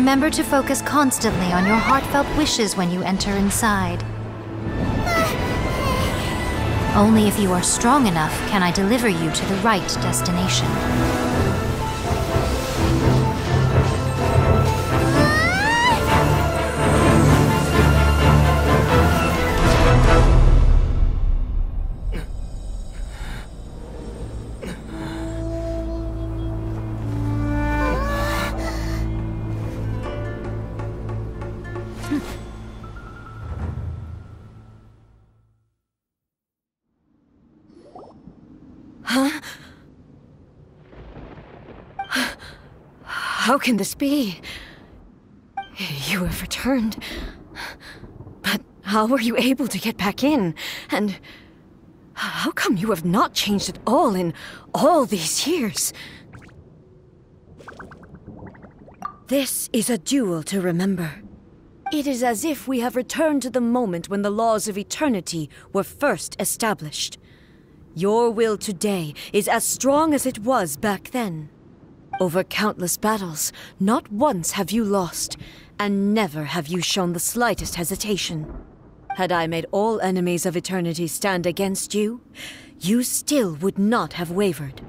Remember to focus constantly on your heartfelt wishes when you enter inside. Only if you are strong enough can I deliver you to the right destination. Huh? How can this be? You have returned. But how were you able to get back in? And how come you have not changed at all in all these years? This is a duel to remember. It is as if we have returned to the moment when the laws of eternity were first established. Your will today is as strong as it was back then. Over countless battles, not once have you lost, and never have you shown the slightest hesitation. Had I made all enemies of eternity stand against you, you still would not have wavered.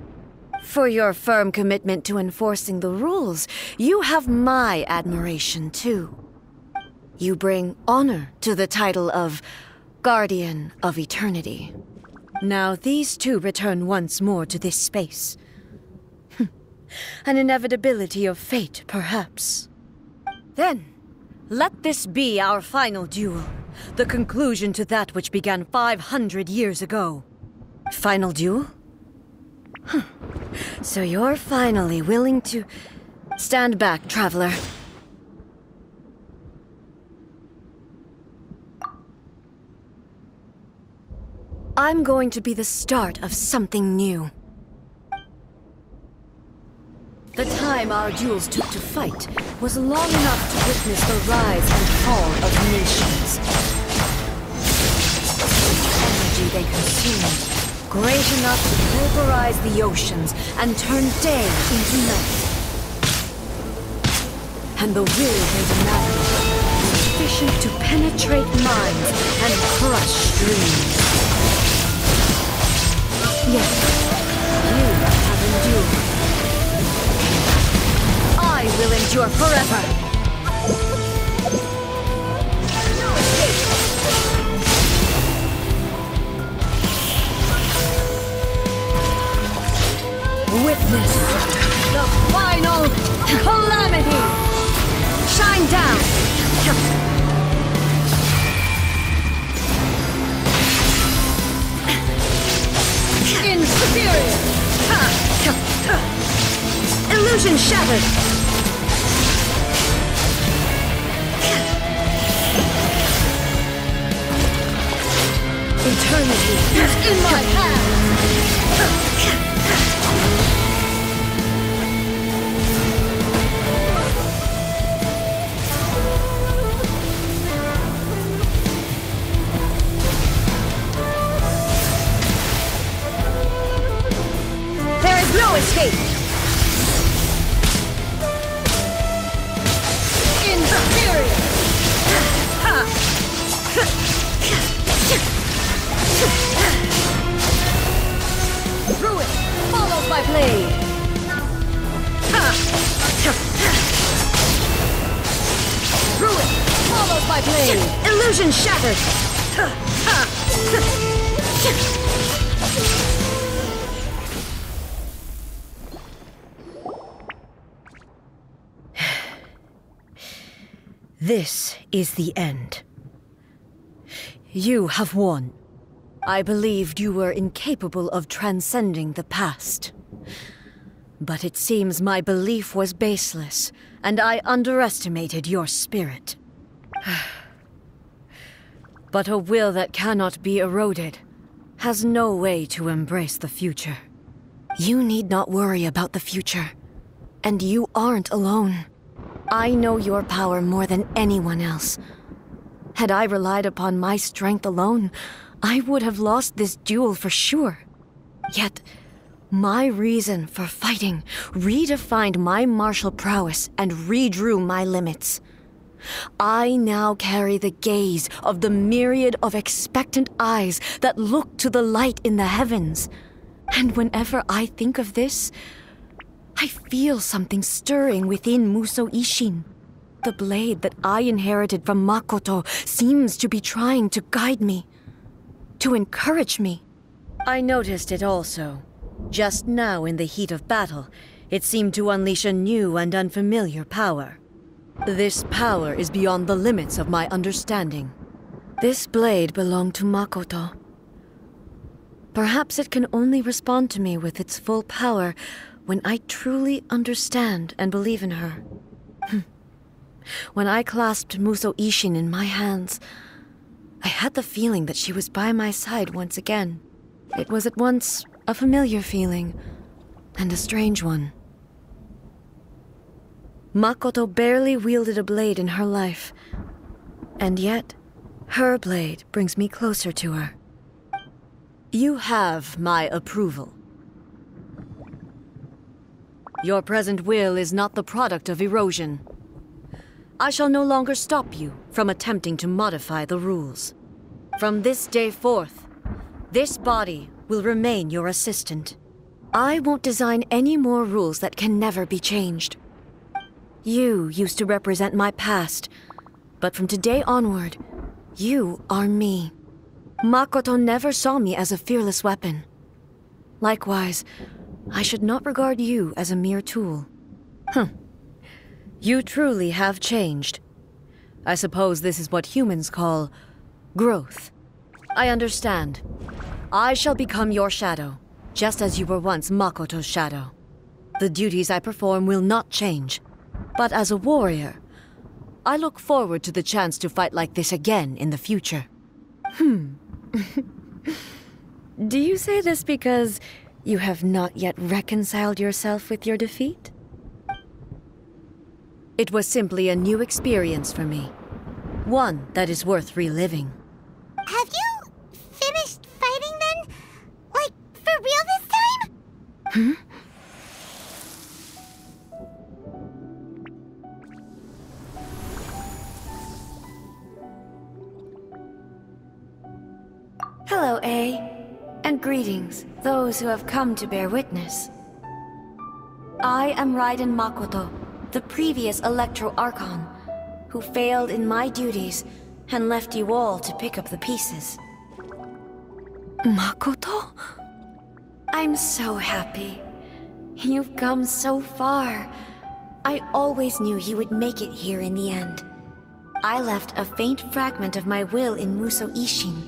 For your firm commitment to enforcing the rules, you have my admiration too. You bring honor to the title of Guardian of Eternity. Now these two return once more to this space. An inevitability of fate, perhaps. Then, let this be our final duel. The conclusion to that which began 500 years ago. Final duel? So you're finally willing to... Stand back, traveler. I'm going to be the start of something new. The time our duels took to fight was long enough to witness the rise and fall of nations. The energy they consumed, great enough to pulverize the oceans and turn day into night. And the will they demanded, sufficient to penetrate minds and crush dreams. Yet, you have endured. I will endure forever. Witness the final calamity. Shine down. Inferior! Illusion shattered! Eternity is in my hands! There is no escape! Inferior! Ruin follows my blade! Ruin follows my blade! Illusion shattered! This is the end. You have won. I believed you were incapable of transcending the past. But it seems my belief was baseless, and I underestimated your spirit. But a will that cannot be eroded has no way to embrace the future. You need not worry about the future, and you aren't alone. I know your power more than anyone else. Had I relied upon my strength alone, I would have lost this duel for sure. Yet, My reason for fighting redefined my martial prowess and redrew my limits. I now carry the gaze of the myriad of expectant eyes that look to the light in the heavens. And whenever I think of this, I feel something stirring within Musou Ishin. The blade that I inherited from Makoto seems to be trying to guide me, to encourage me. I noticed it also. Just now in the heat of battle, it seemed to unleash a new and unfamiliar power. This power is beyond the limits of my understanding. This blade belonged to Makoto. Perhaps it can only respond to me with its full power when I truly understand and believe in her. When I clasped Musou Ishin in my hands, I had the feeling that she was by my side once again. It was at once a familiar feeling and a strange one. Makoto barely wielded a blade in her life, and yet her blade brings me closer to her. You have my approval. Your present will is not the product of erosion. I shall no longer stop you from attempting to modify the rules. From this day forth, this body will remain your assistant. I won't design any more rules that can never be changed. You used to represent my past, but from today onward, you are me. Makoto never saw me as a fearless weapon. Likewise, I should not regard you as a mere tool. You truly have changed. I suppose this is what humans call growth. I understand. I shall become your shadow, just as you were once Makoto's shadow. The duties I perform will not change. But as a warrior, I look forward to the chance to fight like this again in the future. Do you say this because you have not yet reconciled yourself with your defeat? It was simply a new experience for me. One that is worth reliving. Have you finished fighting then? Like, for real this time? Hello, A. And greetings, those who have come to bear witness. I am Raiden Makoto, the previous Electro Archon, who failed in my duties and left you all to pick up the pieces. Makoto? I'm so happy. You've come so far. I always knew you would make it here in the end. I left a faint fragment of my will in Musou Ishin,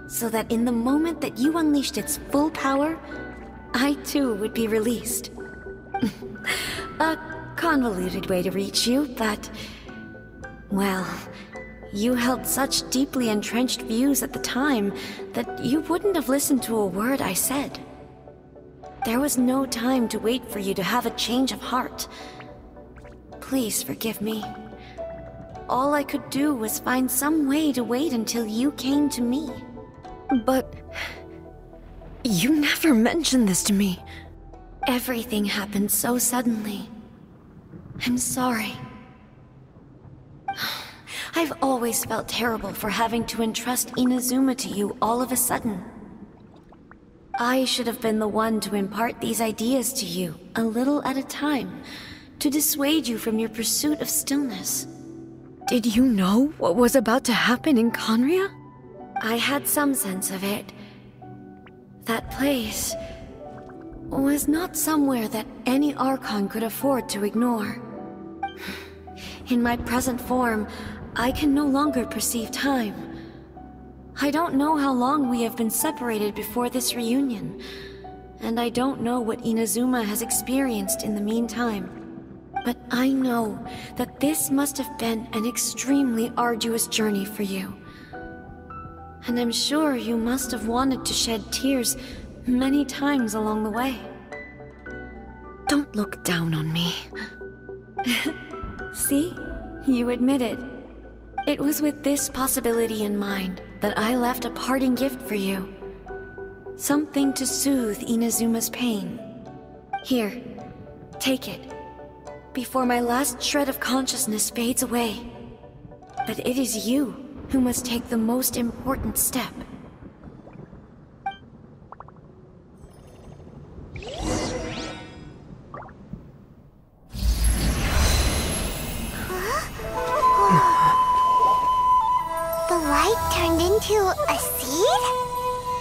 so that in the moment that you unleashed its full power, I too would be released. A convoluted way to reach you, but... well, you held such deeply entrenched views at the time that you wouldn't have listened to a word I said. There was no time to wait for you to have a change of heart. Please forgive me. All I could do was find some way to wait until you came to me. But... you never mentioned this to me. Everything happened so suddenly. I'm sorry. I've always felt terrible for having to entrust Inazuma to you all of a sudden. I should have been the one to impart these ideas to you, a little at a time, to dissuade you from your pursuit of stillness. Did you know what was about to happen in Conria? I had some sense of it. That place was not somewhere that any Archon could afford to ignore. In my present form, I can no longer perceive time. I don't know how long we have been separated before this reunion, and I don't know what Inazuma has experienced in the meantime. But I know that this must have been an extremely arduous journey for you. And I'm sure you must have wanted to shed tears many times along the way. Don't look down on me. See? You admitted. It was with this possibility in mind that I left a parting gift for you. Something to soothe Inazuma's pain. Here, take it, before my last shred of consciousness fades away. But it is you who must take the most important step. The light turned into a seed?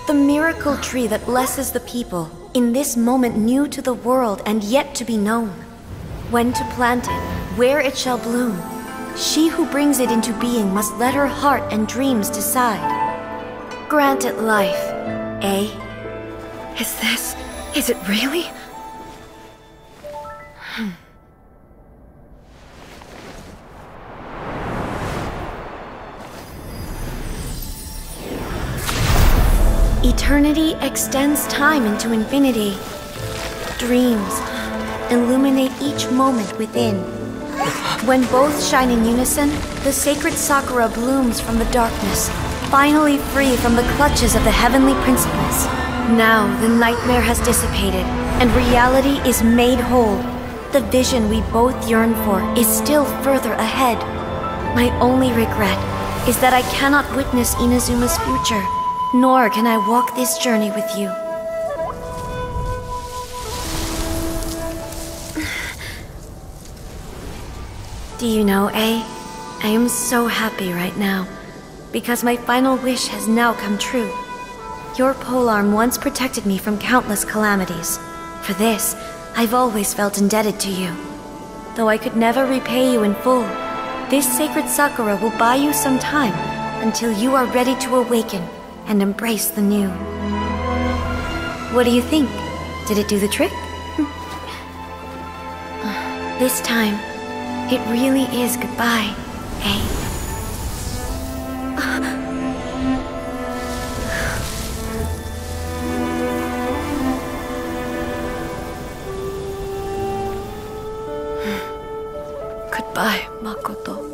The miracle tree that blesses the people, in this moment new to the world and yet to be known. When to plant it, where it shall bloom. She who brings it into being must let her heart and dreams decide. Grant it life, eh? Is it really? Eternity extends time into infinity. Dreams illuminate each moment within. When both shine in unison, the sacred sakura blooms from the darkness, finally free from the clutches of the heavenly principles. Now the nightmare has dissipated, and reality is made whole. The vision we both yearn for is still further ahead. My only regret is that I cannot witness Inazuma's future, nor can I walk this journey with you. Do you know, I am so happy right now, because my final wish has now come true. Your polearm once protected me from countless calamities. For this, I've always felt indebted to you. Though I could never repay you in full, this sacred sakura will buy you some time until you are ready to awaken and embrace the new. What do you think? Did it do the trick? This time, it really is goodbye, eh? Goodbye, Makoto.